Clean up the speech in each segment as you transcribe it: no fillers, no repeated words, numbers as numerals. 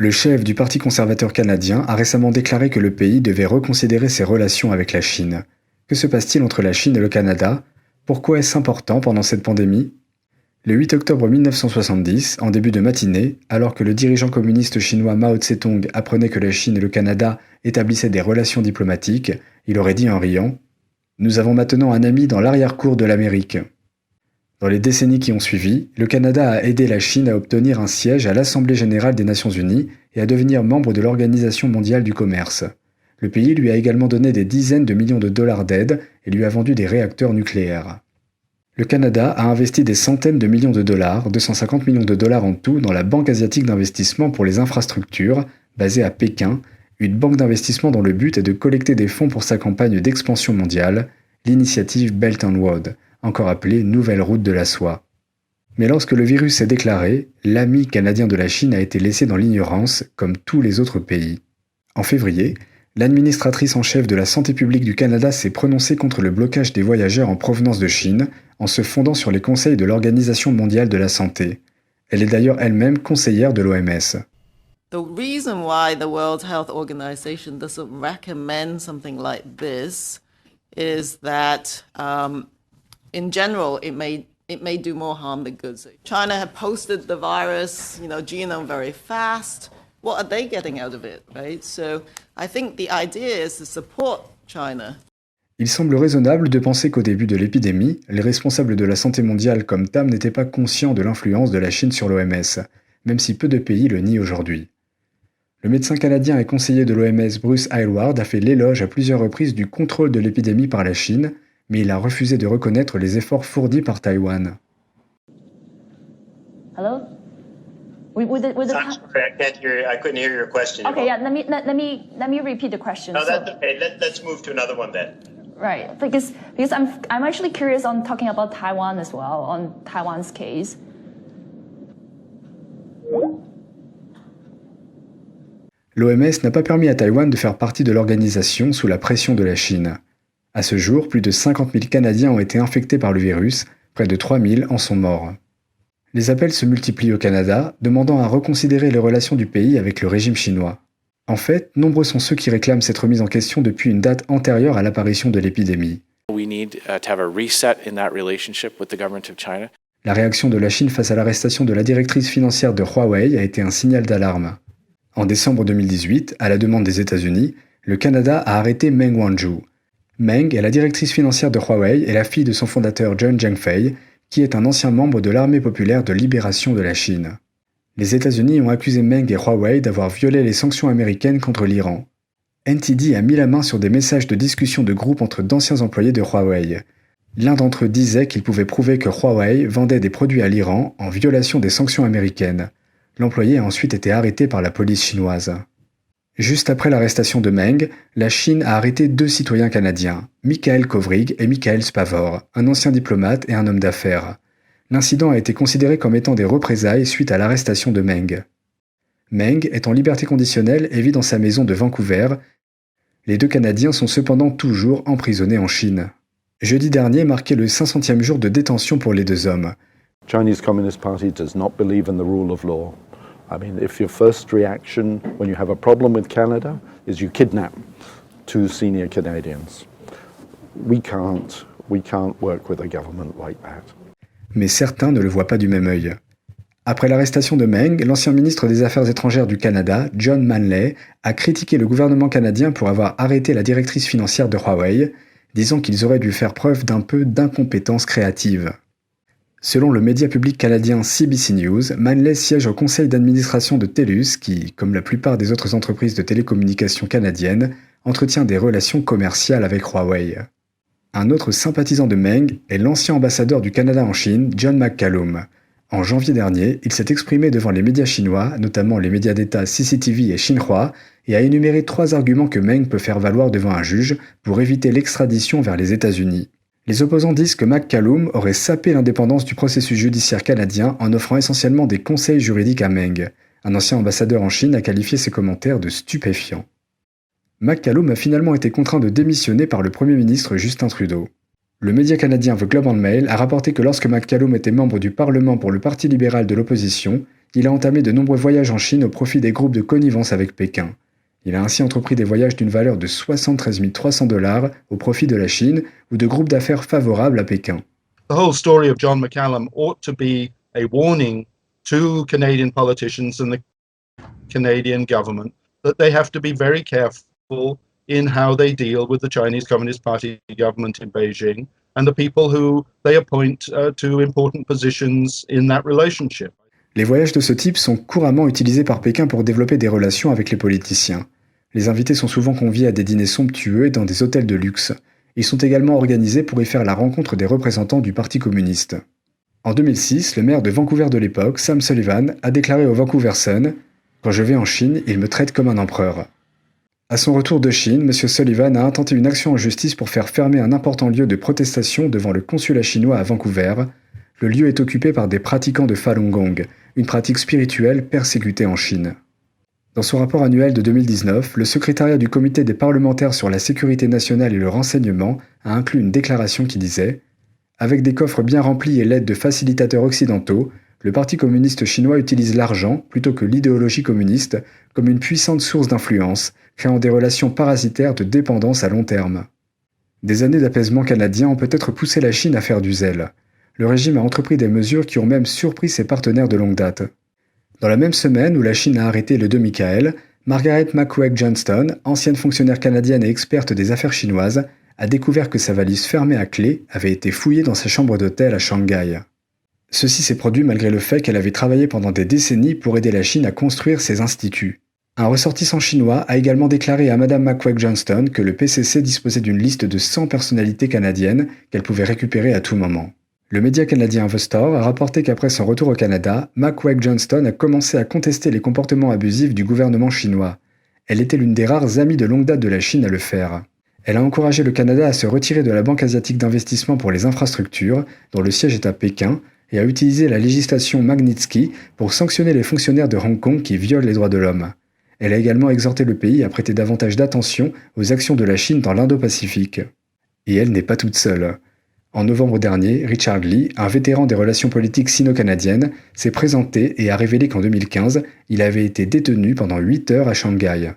Le chef du Parti conservateur canadien a récemment déclaré que le pays devait reconsidérer ses relations avec la Chine. Que se passe-t-il entre la Chine et le Canada? Pourquoi est-ce important pendant cette pandémie? Le 8 octobre 1970, en début de matinée, alors que le dirigeant communiste chinois Mao Tse-tung apprenait que la Chine et le Canada établissaient des relations diplomatiques, il aurait dit en riant « Nous avons maintenant un ami dans l'arrière-cour de l'Amérique ». Dans les décennies qui ont suivi, le Canada a aidé la Chine à obtenir un siège à l'Assemblée générale des Nations unies et à devenir membre de l'Organisation mondiale du commerce. Le pays lui a également donné des dizaines de millions de dollars d'aide et lui a vendu des réacteurs nucléaires. Le Canada a investi des centaines de millions de dollars, 250 millions de dollars en tout, dans la Banque asiatique d'investissement pour les infrastructures, basée à Pékin, une banque d'investissement dont le but est de collecter des fonds pour sa campagne d'expansion mondiale, l'initiative Belt and Road, encore appelée Nouvelle Route de la Soie. Mais lorsque le virus s'est déclaré, l'ami canadien de la Chine a été laissé dans l'ignorance, comme tous les autres pays. En février, l'administratrice en chef de la santé publique du Canada s'est prononcée contre le blocage des voyageurs en provenance de Chine, en se fondant sur les conseils de l'Organisation mondiale de la santé. Elle est d'ailleurs elle-même conseillère de l'OMS. The reason why the World Health Organization doesn't recommend something like this is that, in general, it may do more harm than good. China had posted the virus, genome very fast. What are they getting out of it, right? So I think the idea is to support China. Il semble raisonnable de penser qu'au début de l'épidémie, les responsables de la santé mondiale comme TAM n'étaient pas conscients de l'influence de la Chine sur l'OMS, même si peu de pays le nient aujourd'hui. Le médecin canadien et conseiller de l'OMS Bruce Aylward a fait l'éloge à plusieurs reprises du contrôle de l'épidémie par la Chine, mais il a refusé de reconnaître les efforts fournis par Taïwan. Hello? I'm sorry, I couldn't hear your question. Okay, yeah, let me repeat the question. No, that's okay. Let's move to another one then. Right, because I'm actually curious on talking about Taiwan as well, on Taiwan's case. L'OMS n'a pas permis à Taïwan de faire partie de l'organisation sous la pression de la Chine. À ce jour, plus de 50 000 Canadiens ont été infectés par le virus, près de 3 000 en sont morts. Les appels se multiplient au Canada, demandant à reconsidérer les relations du pays avec le régime chinois. En fait, nombreux sont ceux qui réclament cette remise en question depuis une date antérieure à l'apparition de l'épidémie. La réaction de la Chine face à l'arrestation de la directrice financière de Huawei a été un signal d'alarme. En décembre 2018, à la demande des États-Unis, le Canada a arrêté Meng Wanzhou. Meng est la directrice financière de Huawei et la fille de son fondateur John Zhengfei, qui est un ancien membre de l'armée populaire de libération de la Chine. Les États-Unis ont accusé Meng et Huawei d'avoir violé les sanctions américaines contre l'Iran. NTD a mis la main sur des messages de discussion de groupe entre d'anciens employés de Huawei. L'un d'entre eux disait qu'il pouvait prouver que Huawei vendait des produits à l'Iran en violation des sanctions américaines. L'employé a ensuite été arrêté par la police chinoise. Juste après l'arrestation de Meng, la Chine a arrêté 2 citoyens canadiens, Michael Kovrig et Michael Spavor, un ancien diplomate et un homme d'affaires. L'incident a été considéré comme étant des représailles suite à l'arrestation de Meng. Meng est en liberté conditionnelle et vit dans sa maison de Vancouver. Les 2 Canadiens sont cependant toujours emprisonnés en Chine. Jeudi dernier marquait le 500e jour de détention pour les 2 hommes. Chinese Communist Party does not believe in the rule of law. I mean, if your first reaction when you have a problem with Canada is you kidnap 2 senior Canadians, we can't work with a government like that. Mais certains ne le voient pas du même œil. Après l'arrestation de Meng, l'ancien ministre des Affaires étrangères du Canada, John Manley, a critiqué le gouvernement canadien pour avoir arrêté la directrice financière de Huawei, disant qu'ils auraient dû faire preuve d'un peu d'incompétence créative. Selon le média public canadien CBC News, Manley siège au conseil d'administration de TELUS qui, comme la plupart des autres entreprises de télécommunications canadiennes, entretient des relations commerciales avec Huawei. Un autre sympathisant de Meng est l'ancien ambassadeur du Canada en Chine, John McCallum. En janvier dernier, il s'est exprimé devant les médias chinois, notamment les médias d'État CCTV et Xinhua, et a énuméré 3 arguments que Meng peut faire valoir devant un juge pour éviter l'extradition vers les États-Unis. Les opposants disent que McCallum aurait sapé l'indépendance du processus judiciaire canadien en offrant essentiellement des conseils juridiques à Meng. Un ancien ambassadeur en Chine a qualifié ses commentaires de stupéfiants. McCallum a finalement été contraint de démissionner par le Premier ministre Justin Trudeau. Le média canadien The Globe and Mail a rapporté que lorsque McCallum était membre du Parlement pour le Parti libéral de l'opposition, Il a entamé de nombreux voyages en Chine au profit des groupes de connivence avec Pékin. Il a ainsi entrepris des voyages d'une valeur de 73 300 $ au profit de la Chine ou de groupes d'affaires favorables à Pékin. The whole story of John McCallum ought to be a warning to Canadian politicians and the Canadian government that they have to be very careful in how they deal with the Chinese Communist Party government in Beijing and the people who they appoint to important positions in that relationship. Les voyages de ce type sont couramment utilisés par Pékin pour développer des relations avec les politiciens. Les invités sont souvent conviés à des dîners somptueux et dans des hôtels de luxe. Ils sont également organisés pour y faire la rencontre des représentants du Parti communiste. En 2006, le maire de Vancouver de l'époque, Sam Sullivan, a déclaré au Vancouver Sun « Quand je vais en Chine, ils me traitent comme un empereur ». À son retour de Chine, M. Sullivan a intenté une action en justice pour faire fermer un important lieu de protestation devant le consulat chinois à Vancouver. Le lieu est occupé par des pratiquants de Falun Gong, une pratique spirituelle persécutée en Chine. Dans son rapport annuel de 2019, le secrétariat du Comité des parlementaires sur la sécurité nationale et le renseignement a inclus une déclaration qui disait « Avec des coffres bien remplis et l'aide de facilitateurs occidentaux, le Parti communiste chinois utilise l'argent, plutôt que l'idéologie communiste, comme une puissante source d'influence, créant des relations parasitaires de dépendance à long terme. » Des années d'apaisement canadien ont peut-être poussé la Chine à faire du zèle. Le régime a entrepris des mesures qui ont même surpris ses partenaires de longue date. Dans la même semaine où la Chine a arrêté le 2 Michael, Margaret McQuaig-Johnston, ancienne fonctionnaire canadienne et experte des affaires chinoises, a découvert que sa valise fermée à clé avait été fouillée dans sa chambre d'hôtel à Shanghai. Ceci s'est produit malgré le fait qu'elle avait travaillé pendant des décennies pour aider la Chine à construire ses instituts. Un ressortissant chinois a également déclaré à Mme McQuaig-Johnston que le PCC disposait d'une liste de 100 personnalités canadiennes qu'elle pouvait récupérer à tout moment. Le média canadien The Star a rapporté qu'après son retour au Canada, McQuaig-Johnston a commencé à contester les comportements abusifs du gouvernement chinois. Elle était l'une des rares amies de longue date de la Chine à le faire. Elle a encouragé le Canada à se retirer de la Banque asiatique d'investissement pour les infrastructures, dont le siège est à Pékin, et a utilisé la législation Magnitsky pour sanctionner les fonctionnaires de Hong Kong qui violent les droits de l'homme. Elle a également exhorté le pays à prêter davantage d'attention aux actions de la Chine dans l'Indo-Pacifique. Et elle n'est pas toute seule. En novembre dernier, Richard Lee, un vétéran des relations politiques sino-canadiennes, s'est présenté et a révélé qu'en 2015, il avait été détenu pendant 8 heures à Shanghai.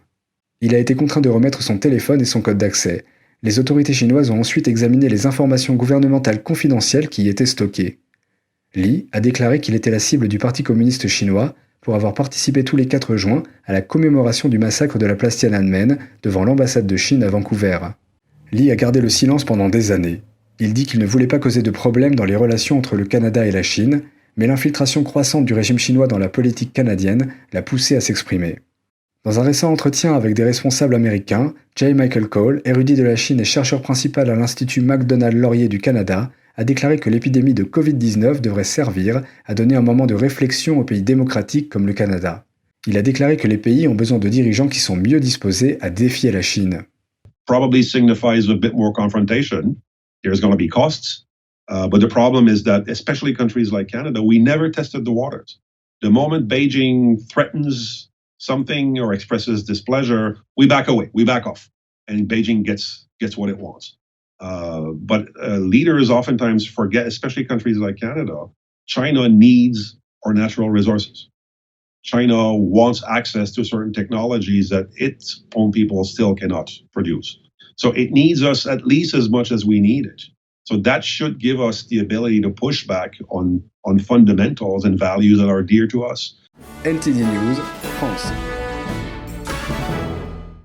Il a été contraint de remettre son téléphone et son code d'accès. Les autorités chinoises ont ensuite examiné les informations gouvernementales confidentielles qui y étaient stockées. Lee a déclaré qu'il était la cible du Parti communiste chinois pour avoir participé tous les 4 juin à la commémoration du massacre de la place Tiananmen devant l'ambassade de Chine à Vancouver. Lee a gardé le silence pendant des années. Il dit qu'il ne voulait pas causer de problème dans les relations entre le Canada et la Chine, mais l'infiltration croissante du régime chinois dans la politique canadienne l'a poussé à s'exprimer. Dans un récent entretien avec des responsables américains, J. Michael Cole, érudit de la Chine et chercheur principal à l'Institut Macdonald-Laurier du Canada, a déclaré que l'épidémie de Covid-19 devrait servir à donner un moment de réflexion aux pays démocratiques comme le Canada. Il a déclaré que les pays ont besoin de dirigeants qui sont mieux disposés à défier la Chine. Probably signifies a bit more confrontation. There's going to be costs, but the problem is that, especially countries like Canada, we never tested the waters. The moment Beijing threatens something or expresses displeasure, we back away, we back off, and Beijing gets what it wants. But leaders oftentimes forget, especially countries like Canada, China needs our natural resources. China wants access to certain technologies that its own people still cannot produce. So it needs us at least as much as we need it. So that should give us the ability to push back on fundamentals and values that are dear to us. LTD News, France.